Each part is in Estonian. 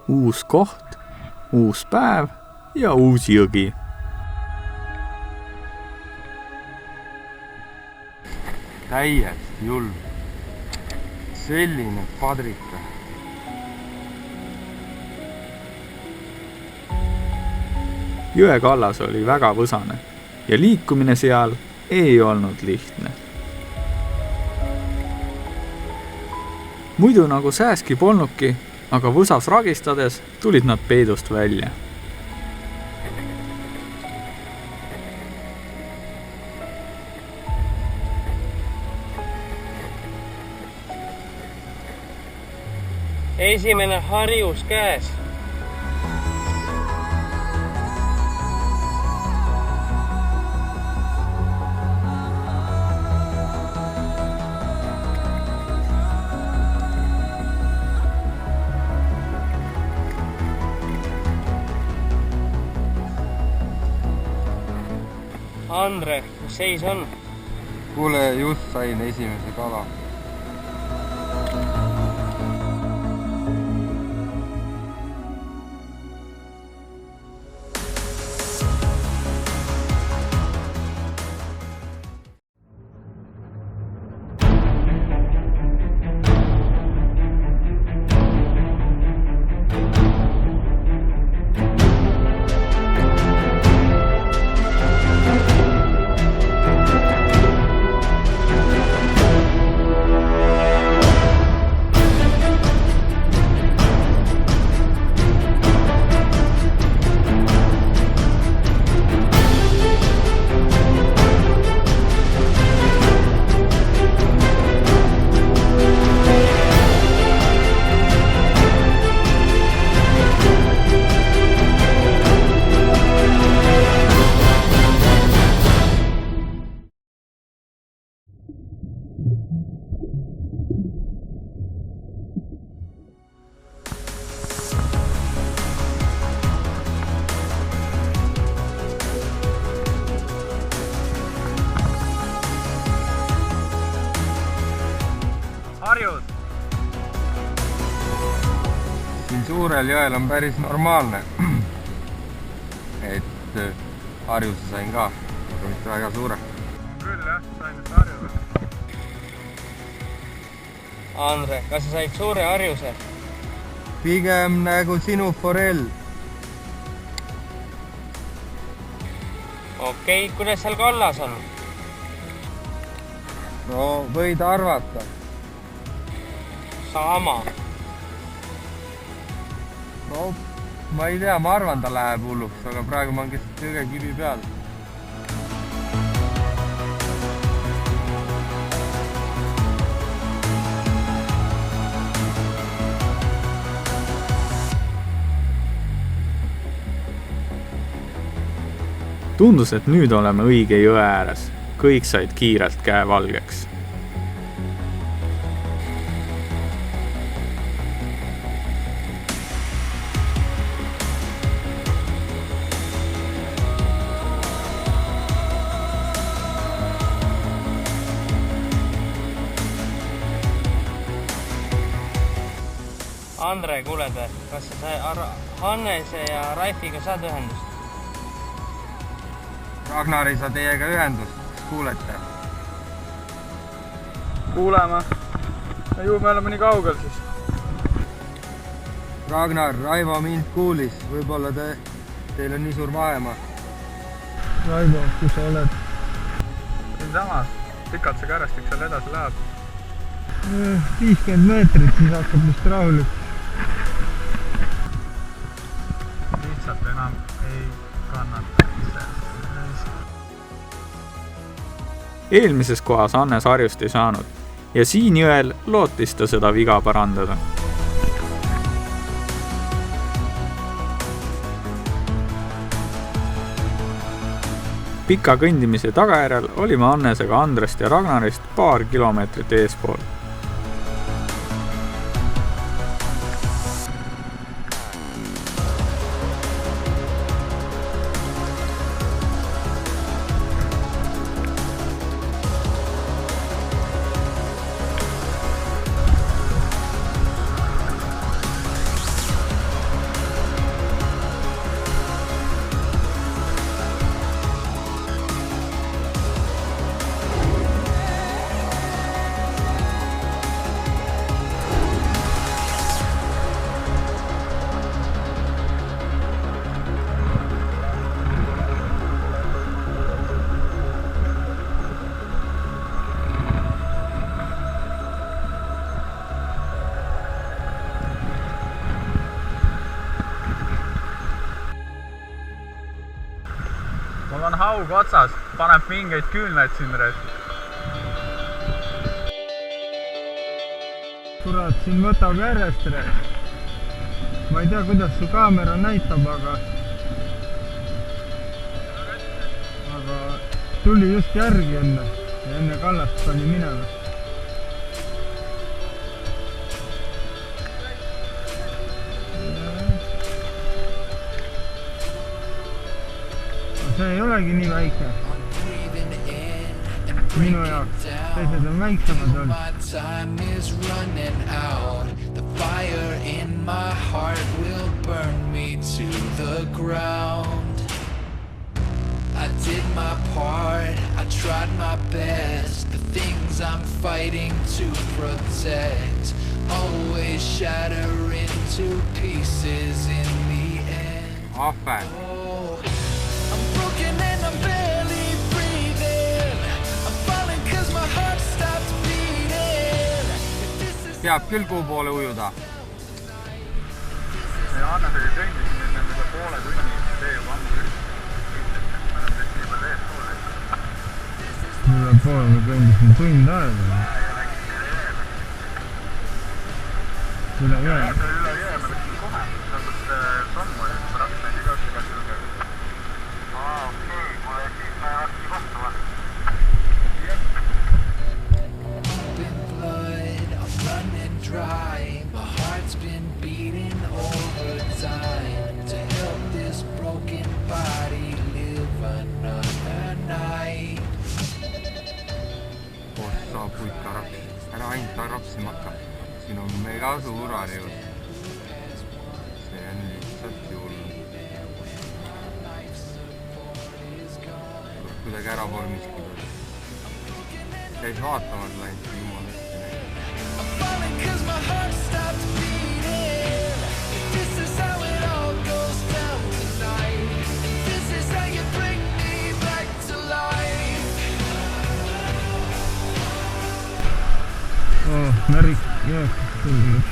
uus koht, uus päev ja uus jõgi. Täiesti julm. Selline padrika. Jõe kallas oli väga võsane ja liikumine seal ei olnud lihtne. Muidu nagu sääski polnudki, aga võsas ragistades tulid nad peidust välja. Esimene harjus käes. Andre, mis seis on? Kuule, just sain esimese kala. Harjus! Siin suurel jõel on päris normaalne. Et harjuse sain ka, aga mitte väga suure. Küll jah, sain nüüd harjuse. Andre, kas sa said suure harjuse? Pigem nagu sinu forell. Okei, kuidas seal kallas on? No, võid arvata. Sama. No, ma ei tea, ma arvan, ta läheb hulluks, aga praegu ma olen keset jõge kivi peal. Tundus, et nüüd oleme õige jõe ääres. Kõik said kiirelt käe valgeks. Andre, kuuled, kas sa Hannese ja Raifiga saad ühendust? Ragnar ei saa teiega ühendust, kas kuulete? Kuuleme. Ju me oleme nii kaugel siis. Ragnar, Raivo mind kuulis. Võib-olla teil on nii suur vahemaa. Raivo, kus sa oled? Siin samas. Pikalt see kärestik seal edasi läheb. 50 meetrit, siis hakkab vist rahulik. Lihtsalt enam ei kannata. Eelmises kohas Hannes harjust ei saanud ja siin jõel lootis ta seda viga parandada. Pika kõndimise tagajärjel olime Hannesega Andrest ja Ragnarist paar kilomeetrit eespool. aug otsas, paneb mingeid küünlaid siin reis. Kurat, siin võtab järjest reis. Ma ei tea, kuidas su kaamera näitab, aga tuli just järgi enne ja enne kallast pani minema. See ei olegi nii väike minu jaoks, teised on väiksemad olnud. The fire in my heart will burn me to the ground. I did my part, I tried my best. The things I'm fighting to protect always shatter into pieces in the end. Ahve. I'm broken and I'm barely breathing. I'm falling cause my heart stopped beating. Teab küll, kuhu poole ujuda. Ja Anne oli kõndisin enne mida poole tunni, tee juba ammu küll. Me oleme kõik nii palju ees poole. Üle poole ma kõndisin tund aega. Üle jõe? Üle jõe me läksin kohe. Tähendab sammu oli, ma raksin neid igast igast lugeda. Okei, kuule siis me varsti kohtuma. Dry. My heart's been beating overtime to help this broken body live another night. Sa puika raps. Ära ainult rapsima hakka. Siin on mega suur harjus. See on lihtsalt juul. Kuidagi ära vormiski. Käis vaatamas läinud jumalast. Cause my heart stopped beating. This is how it all goes down tonight. This is how you bring me back to life. Oh, Merrik, jah, tulnud.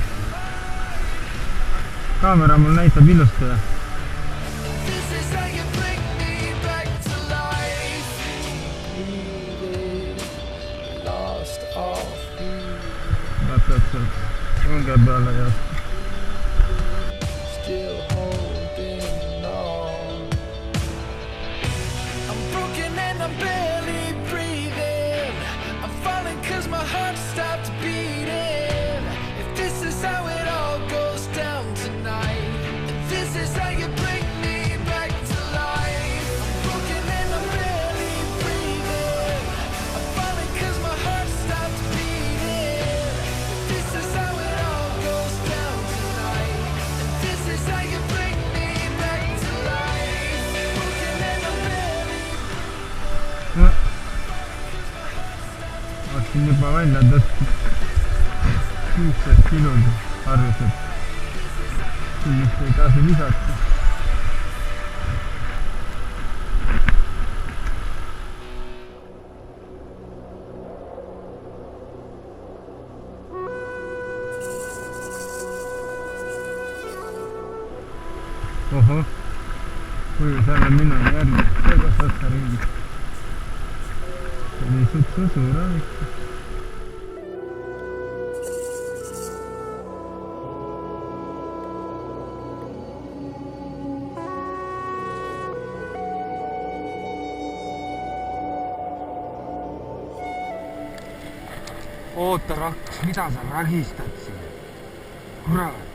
Kaamera mul näitab ilusti. This is how you bring me back to life. Lost all täpselt, õnge peale ja still holding on. I'm broken and I'm barely breathing. I'm falling cause my heart stopped beating. If this is how it all goes down tonight, and this is how you bring me back to life. I'm broken and I'm barely breathing. I'm falling cause my heart stopped beating. This is how it all goes down tonight, and this is how you bring me back to life. Broken and I'm barely. Hakkasin juba välja tõstma 16 kilod harjused. Kindlasti ei tasu lisata. Oho, kui selle minna järgi, kas otsa ringi. See oli suht suur ikka. Oota raks, mida sa ragistad siin? Kurat!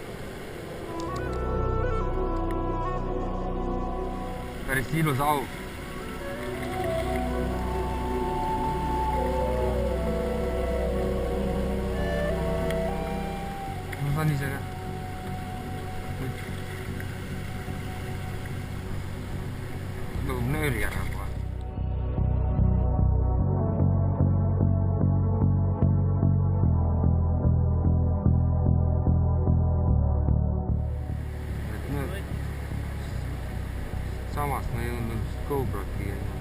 Päris ilus aug. Ma saan ise ka. Lõub nööri ära kohe. Samas ma ei jõudnud GoPro't kiirema.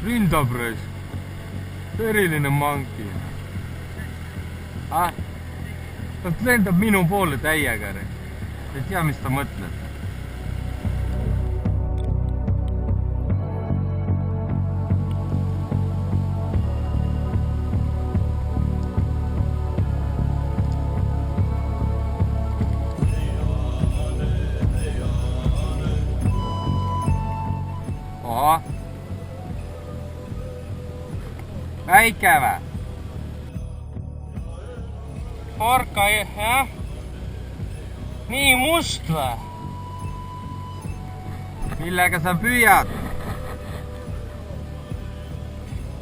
Rindab reis. eriline manki. Ta lendab minu poole täiega. Ei tea, mis ta mõtleb. Oha. Väike vä? Orka, jah? Nii must vä? Millega sa püüad?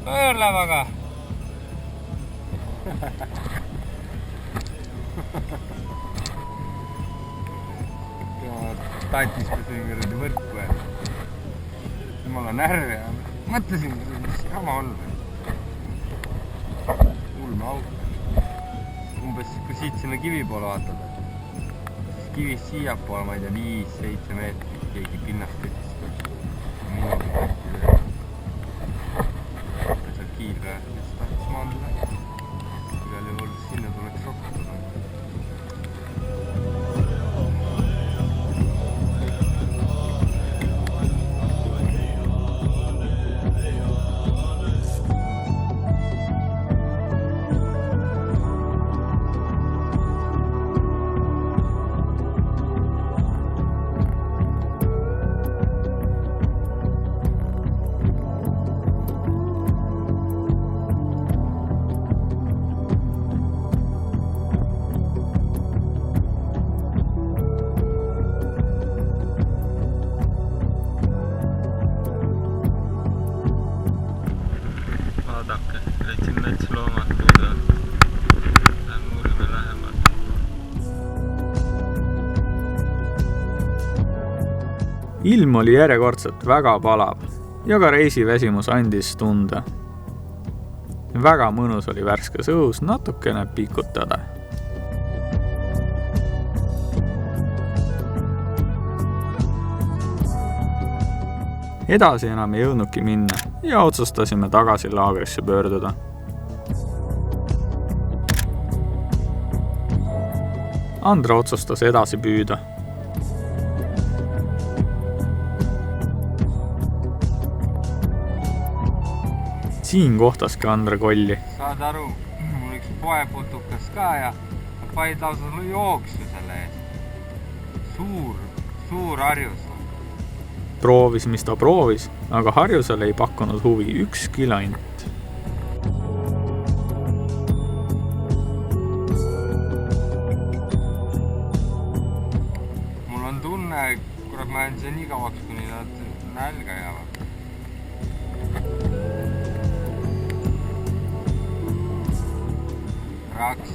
Pöörlevaga. Tatis ka siin kõrdi võrku ja jumala närve ja mõtlesin, mis jama on. Ulme auto. Umbes kui siit sinna kivi poole vaatada. Siis kivist siia poole, ma ei tea, 5-7 meetrit keegi pinnast võttis. Minugi võtti veel. Seal kiilga kes tahtis maandada. Igal juhul sinna tuleks rohkuda. Vaadake, leidsin metsloomad puudu. Lähme uurime lähemalt. Ilm oli järjekordselt väga palav ja ka reisiväsimus andis tunda. Väga mõnus oli värskes õhus natukene pikutada. Edasi enam ei jõudnudki minna ja otsustasime tagasi laagrisse pöörduda. Andra otsustas edasi püüda. Siin kohtaski Andra kolli. Saad aru, mul üks poeputukas ka ja paid lausa jooksu selle eest. Suur harjus. Proovis, mis ta proovis, aga harjusele ei pakkunud huvi ükski lint. Mul on tunne, kurat ma jään see nii kauaks, kuni nad nälga jäävad. Raks.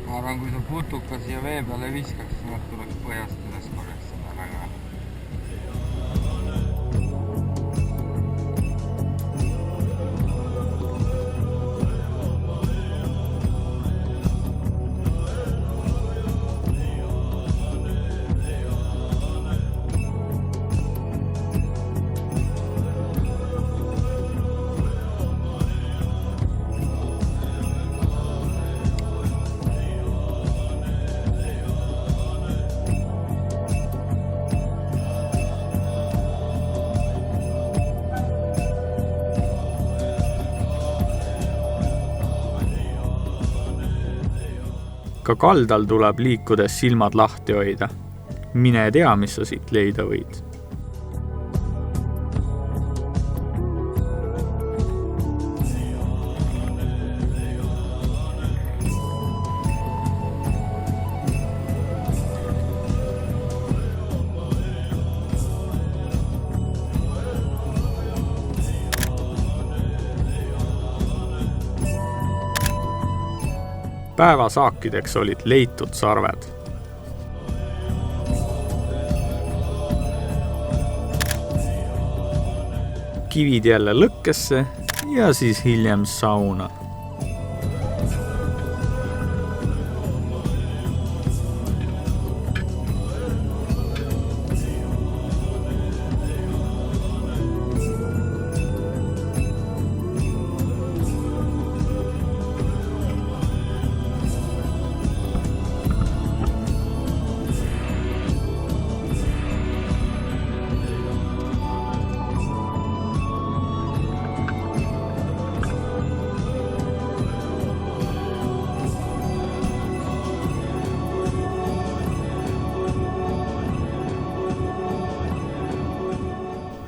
Ma arvan, kui sa putuka siia vee peale viskaks, siis nad tuleks põhjast üles korjaks seda väga. Ka kaldal tuleb liikudes silmad lahti hoida. Mine tea, mis sa siit leida võid. Päevasaakideks olid leitud sarved. Kivid jälle lõkkesse ja siis hiljem sauna.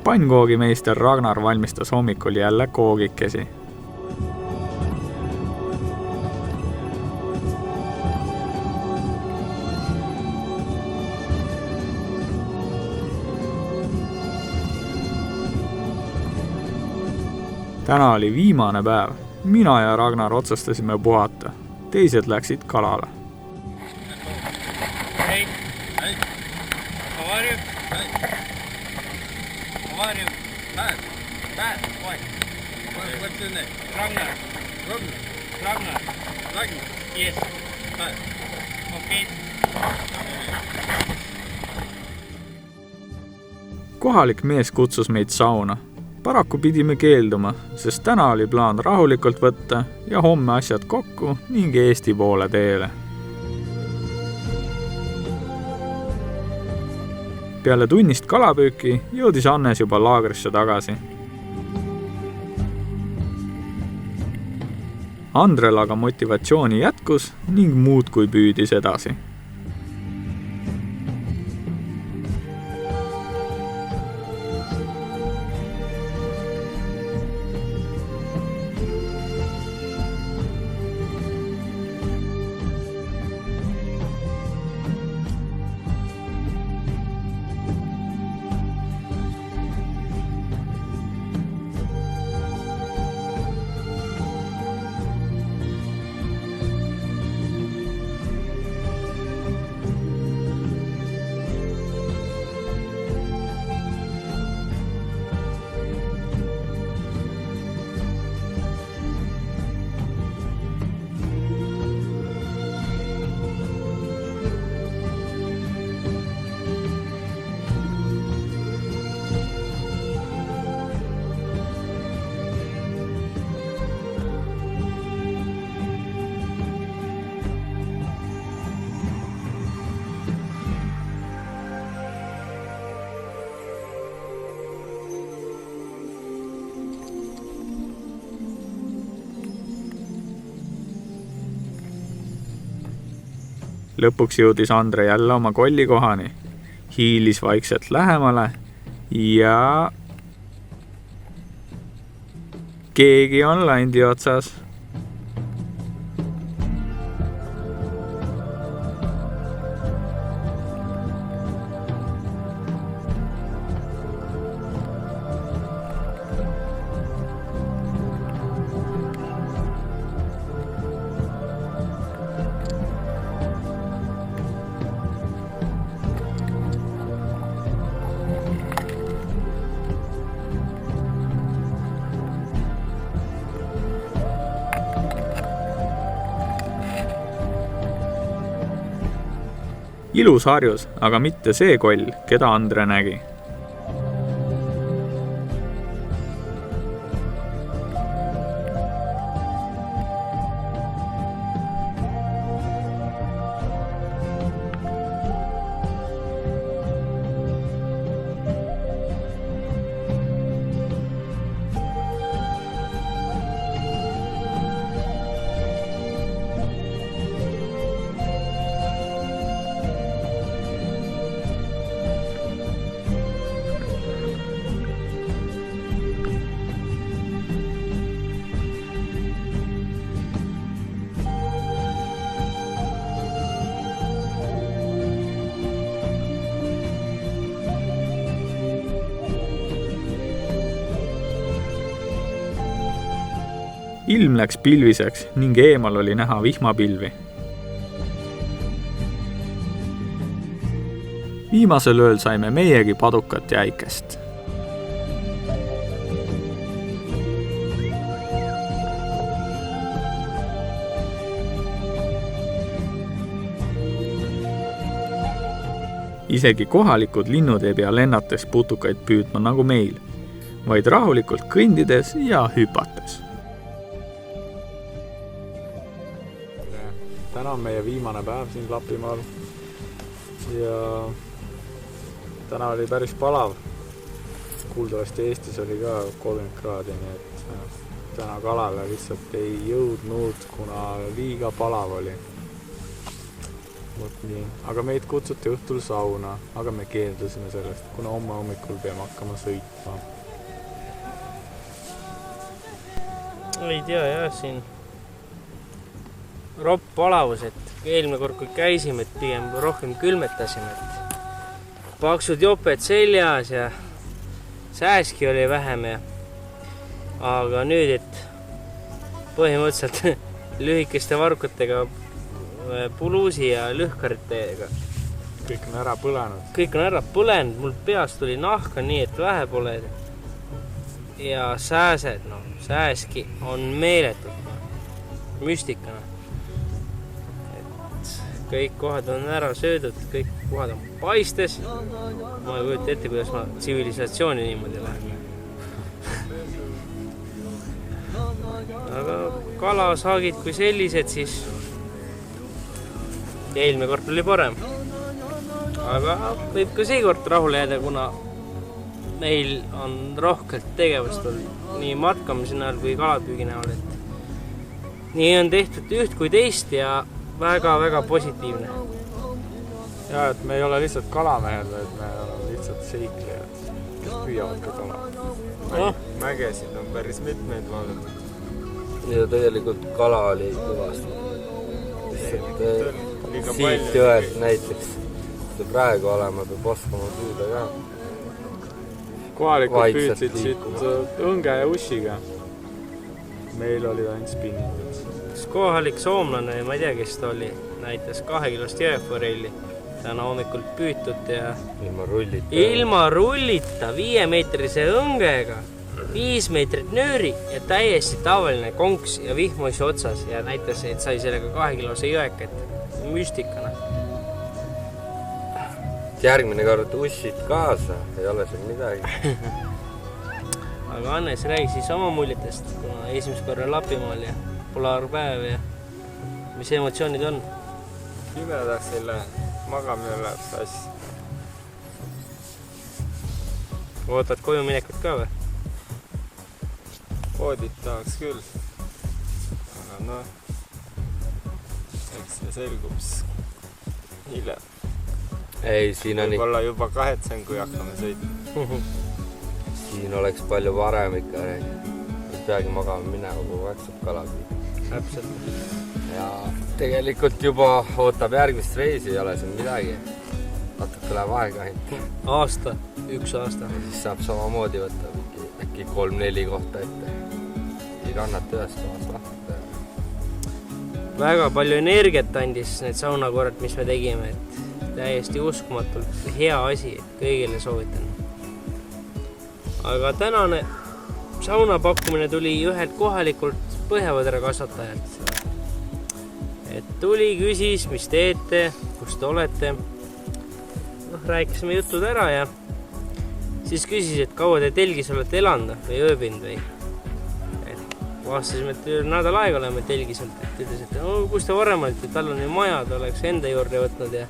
Pannkoogimeister Ragnar valmistas hommikul jälle koogikesi. Täna oli viimane päev. Mina ja Ragnar otsustasime puhata. Teised läksid kalale. Hey, hey, how are you? Hey, how are you? Bad, why? What's your name? Ragnar. Ragnar. Yes. Okay. Kohalik mees kutsus meid sauna. Paraku pidime keelduma, sest täna oli plaan rahulikult võtta ja homme asjad kokku ning Eesti poole teele. Peale tunnist kalapüüki jõudis Hannes juba laagrisse tagasi. Andrel aga motivatsiooni jätkus ning muudkui püüdis edasi. Lõpuks jõudis Andre jälle oma kollikohani, hiilis vaikselt lähemale ja keegi on landi otsas. Ilus harjus, aga mitte see koll, keda Andre nägi. Ilm läks pilviseks ning eemal oli näha vihmapilvi. Viimasel ööl saime meiegi padukat ja äikest. Isegi kohalikud linnud ei pea lennates putukaid püüdma nagu meil, vaid rahulikult kõndides ja hüpates. Täna on meie viimane päev siin Lapimaal ja täna oli päris palav. Kuuldavasti Eestis oli ka 30 kraadi, nii et täna kalale lihtsalt ei jõudnud, kuna liiga palav oli. vot nii, aga meid kutsuti õhtul sauna, aga me keeldusime sellest, kuna homme hommikul peame hakkama sõitma. Ei tea jah, siin ropp palavus, et eelmine kord kui käisime, et pigem rohkem külmetasime, et paksud joped seljas ja sääski oli vähem ja aga nüüd, et põhimõtteliselt lühikeste varrukatega puluusi ja lõhkaritega. Kõik on ära põlenud. Kõik on ära põlenud, mul peast tuli nahka nii, et vähe pole. Ja sääsed, no, sääski on meeletult, müstikana. Et kõik kohad on ära söödud, kõik kohad on paistes. Ma ei kujuta ette, kuidas ma tsivilisatsiooni niimoodi lähen. Aga kalasaagid kui sellised, siis eelmine kord oli parem. Aga võib ka seekord rahule jääda, kuna meil on rohkelt tegevust olnud nii matkamise näol kui kalapüügi näol. Et nii on tehtud üht kui teist ja väga-väga positiivne. Ja, et me ei ole lihtsalt kalamehed, vaid me oleme lihtsalt seiklejad, kes püüavad ka kala. Mägesid on päris mitmeid vaadatud. Ja tegelikult kala oli kõvasti. Siit jõelt näiteks. Praegu olema peab oskama püüda ka. Kohalikud püüdsid siit õnge ja ussiga. Meil olid ainult spinningud. Kohalik soomlane, ma ei tea, kes ta oli, näitas 2 kilost jõeforelli. Täna hommikul püütud ja ilma rullita 5-meetrise õngega, 5 meetrit nööri ja täiesti tavaline konks ja vihmuisi otsas ja näitas, et sai sellega 2 kilose jõeket. Müstikana. Järgmine kord ussid kaasa, ei ole siin midagi. Aga Annes räägi siis oma muljetest, kuna esimest korra Lapimaal ja polaarpäev ja mis emotsioonid on? Pimedaks ei lähe, magamine läheb sassi. Ootad koju minekut ka või? Poodid tahaks küll. Aga noh, eks see selgub hiljem. Ei, siin on võib-olla juba kahetsen, kui hakkame sõitma. Siin oleks palju varem ikka. Ei peagi magama minema, kui vaksab kalapüüd. Täpselt. Ja tegelikult juba ootab järgmist reisi, ei ole siin midagi. Natuke läheb aega ainult. Aasta, 1 aasta. Ja siis saab samamoodi võtta äkki 3-4 kohta ette. Ei kannata ühest kohast lahti. Väga palju energiat andis need saunakorrad, mis me tegime. Et täiesti uskumatult hea asi, et kõigile soovitan. Aga tänane saunapakkumine tuli ühelt kohalikult põhjavõdra kasvatajalt. Et tuli, küsis, mis teete, kus te olete. Rääkisime jutud ära ja siis küsis, et kaua te telgis olete elanud või ööbinud või. Vastasime, et nädal aega oleme telgis olnud. Ütles, et kus te varem olite, tal on ju maja, ta oleks enda juurde võtnud ja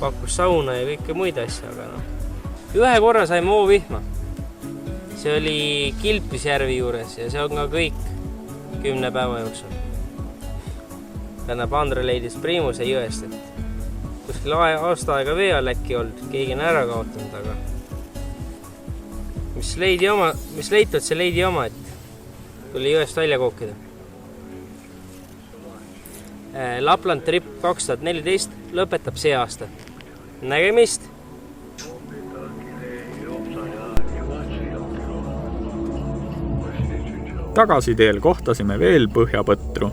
pakkus sauna ja kõike muid asja, aga noh. Ühe korra saime oovihma. See oli Kilpisjärvi juures ja see on ka kõik 10 päeva jooksul. Tähendab, Andre leidis Priimuse jõest, et kuskil aasta aega vee all äkki olnud, keegi on ära kaotanud, aga mis leitud, see leidi oma, et tuli jõest välja kookida. Lapland Trip 2014 lõpetab see aasta. Nägemist! Tagasiteel kohtasime veel põhjapõtru.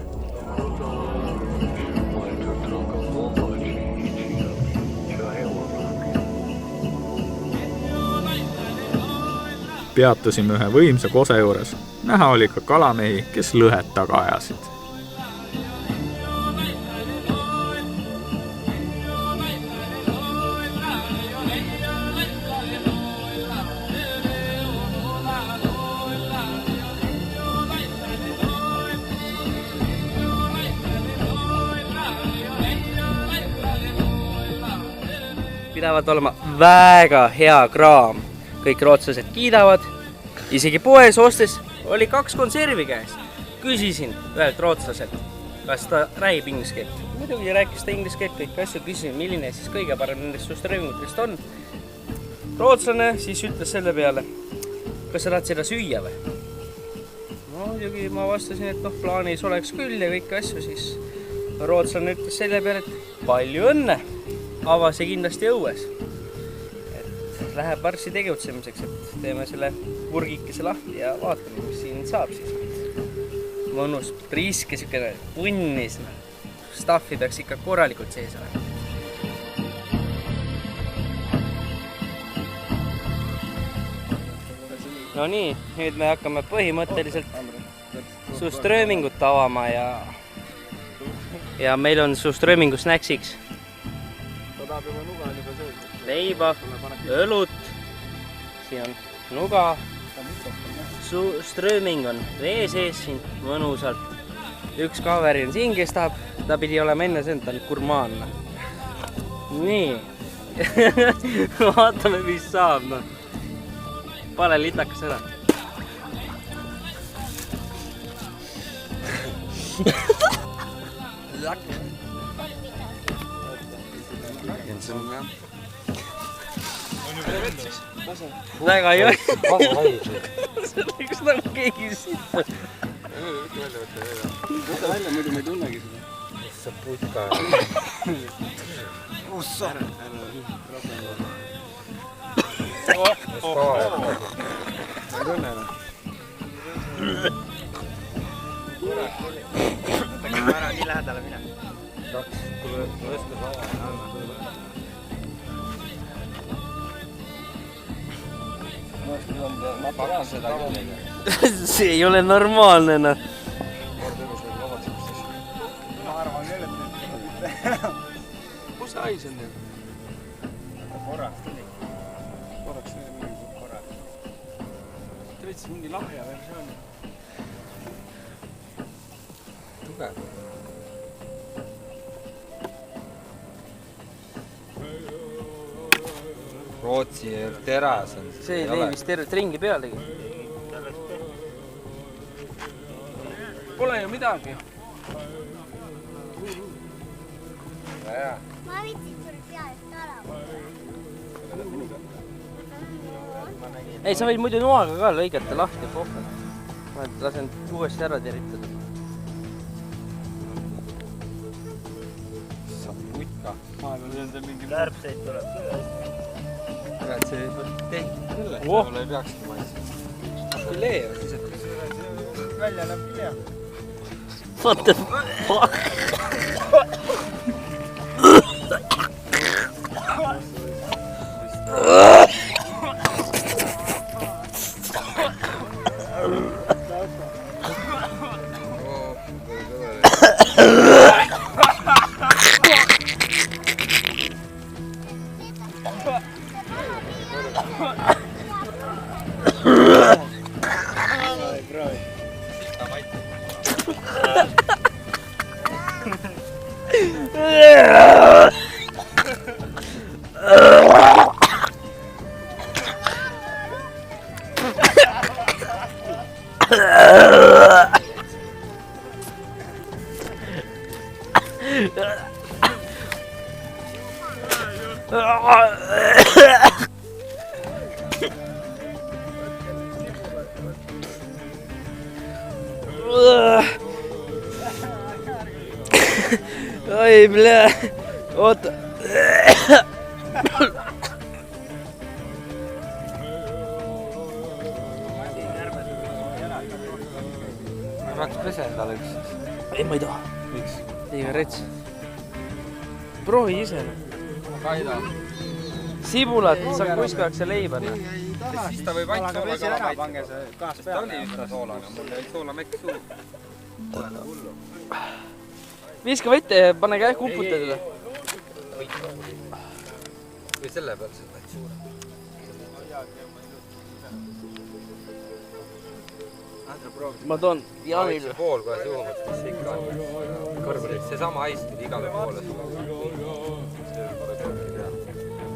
Peatusime ühe võimsa kose juures. Näha oli ka kalamehi, kes lõhet taga ajasid. Pidavad olema väga hea kraam. Kõik rootslased kiidavad. Isegi poes ostes oli 2 konservi käes. Küsisin ühelt rootslaselt, kas ta räägib inglise keelt. muidugi rääkis ta inglise keelt kõik asju, küsisin, milline siis kõige parem nendest suuströömingutest on. Rootslane siis ütles selle peale, kas sa tahad seda süüa või? No muidugi ma vastasin, et noh, plaanis oleks küll ja kõiki asju, siis rootslane ütles selle peale, et palju õnne, avase kindlasti õues. Et läheb varsti tegutsemiseks, et teeme selle purgikese lahti ja vaatame, mis siin saab siis. Mõnus, priske, siukene punnis, staffi peaks ikka korralikult sees olema. No nii, nüüd me hakkame põhimõtteliselt suuströömingut avama ja meil on suuströömingu snäksiks leiba, õlut, siin on nuga, suuströöming on vee sees siin mõnusalt. Üks kaveri on siin, kes tahab, ta pidi olema enne see, ta on gurmaanne. Nii, vaatame, mis saab, noh. Pane litakas ära. Väga ei ole. See läks nagu keegi sitta. Võta välja, muidu me ei tunnegi seda. See putka. Kus sa? Ma ei tunne enam. Võtame ära nii lähedale mine. Ma pagan seda küll. See ei ole normaalne, noh. Ma arvan küll, et kus see hais on nüüd? Korraks tuli. Korraks tuli mingi korraks. Tõid siis mingi lahja versioon. Tugev. Rootsi teras on. See ei vist tervet ringi pealegi. Pole ju midagi. Ma vitsin sulle pealist ära. Ei, sa võid muidu noaga ka lõigata lahti pohka. Ma lasen uuesti ära teritada. Sa putka. Mingi kärbseid tuleb. Kurat, see tehti küll, et võib-olla ei peakski maitsema. Filee või siis, et välja näeb vilja. What the fuck? Oi, bля. Oota. ma peaks pese endale üks. Ei, ma ei taha. Miks? Liiga rets. Proovi ise. Kaida. Sibulat, sa kuskaks leiba. Siis ta võib ainult soolaga maitse. Sest ta oli üsna soolaga, mul jäi soolamekk suhu. Viska võtte ja pane kähku uputa teda. Või selle peal see vaid suure. Ma toon Jaanile. Pool kohe suhu, mis ikka on. See sama hais tuli igale poole suhu.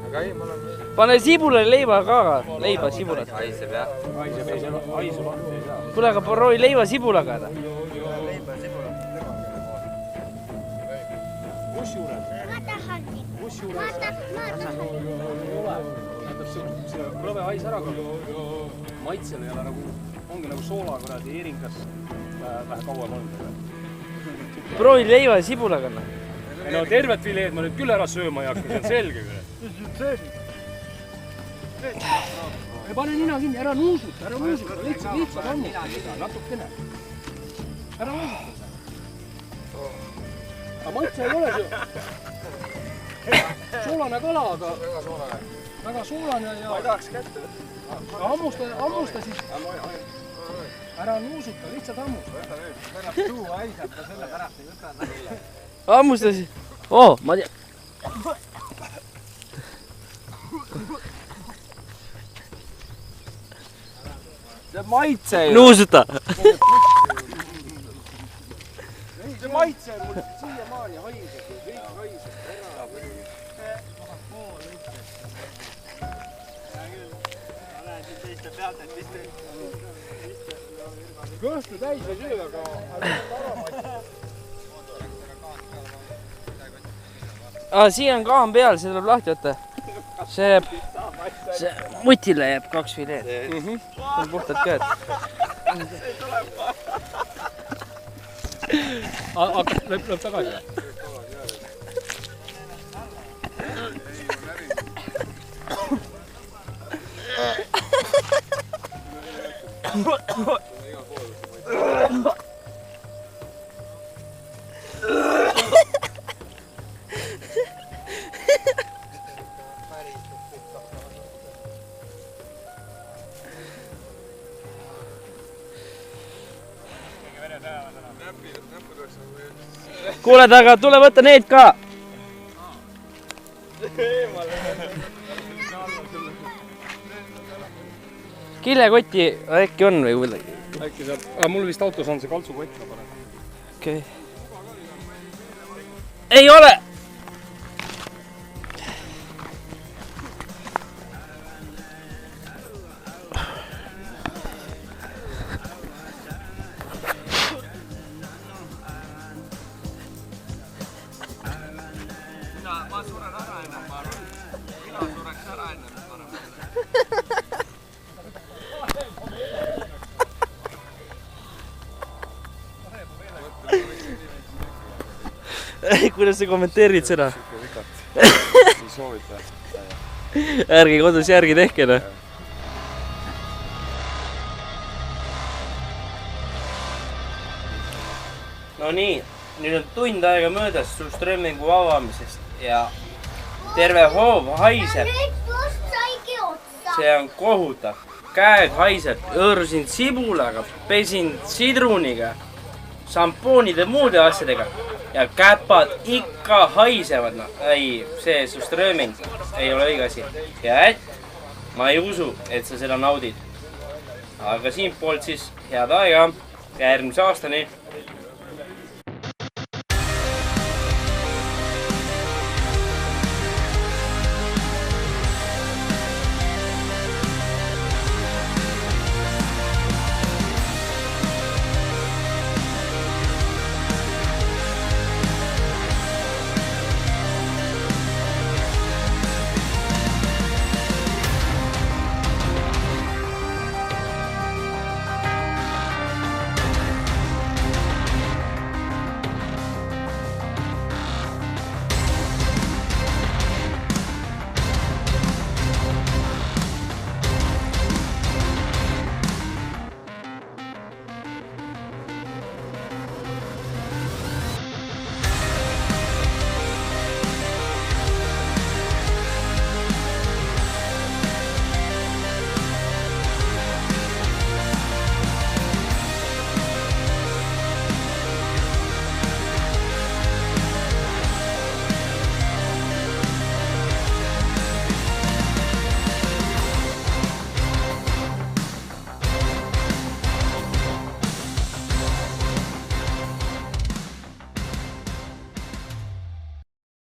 Aga ei, mul on... Pane sibulale leiba ka, leiba sibulat. Haiseb jah. Kuule, aga proovi leiba sibulaga. Ma tahangi. Ma tahan. Lõve hais ära kaob. Maitsel ei ole nagu, ongi nagu soola kuradi eringas vähe kauem olnud. proovi leiva ja sibulaga. No tervet fileed ma nüüd küll ära sööma ei hakka, see on selge. Ei pane nina kinni, ära nuusuta, lihtsalt ammuta seda, natukene. Ära nuusuta seda. Aga maitse ei ole see. Soolane kala, aga väga soolane ja... Ma ei tahaks kätte. Ammusta siis. Ära nuusuta, lihtsalt ammusta. Pärast suu haisab ka selle pärast ei võta neile. Ammusta siis. Oo, ma tea. See maitse ju. Nuusuta. See maitse on mul siiamaani haiseb. Kõik haiseb. Kõhtu täis ei söö, aga... Siin on kaan peal, see tuleb lahti võtta. See mutile jääb 2 fileed. On puhtad käed. Lõpp tagasi. Kuule, aga tule võtta need ka. Kilekoti äkki on või kuidagi? Äkki saab, mul vist autos on see kaltsukott. Okei. Ei ole! Ma suren ära enne, ma arvan. Mina sureks ära enne. Kuidas sa kommenteerid seda? Ei soovita. Ärge kodus järgi tehke, noh. No nii, nüüd on tund aega möödas su strömmingu avamisest ja terve hoov haiseb. Nüüd just saigi otsa. See on kohutav. Käed haiseb, hõõrusin sibulaga, pesin sidruniga, šampoonide muude asjadega ja käpad ikka haisevad. No, ei, see su strömming ei ole õige asi. Ja ma ei usu, et sa seda naudid. Aga siinpoolt siis head aega ja järgmise aastani.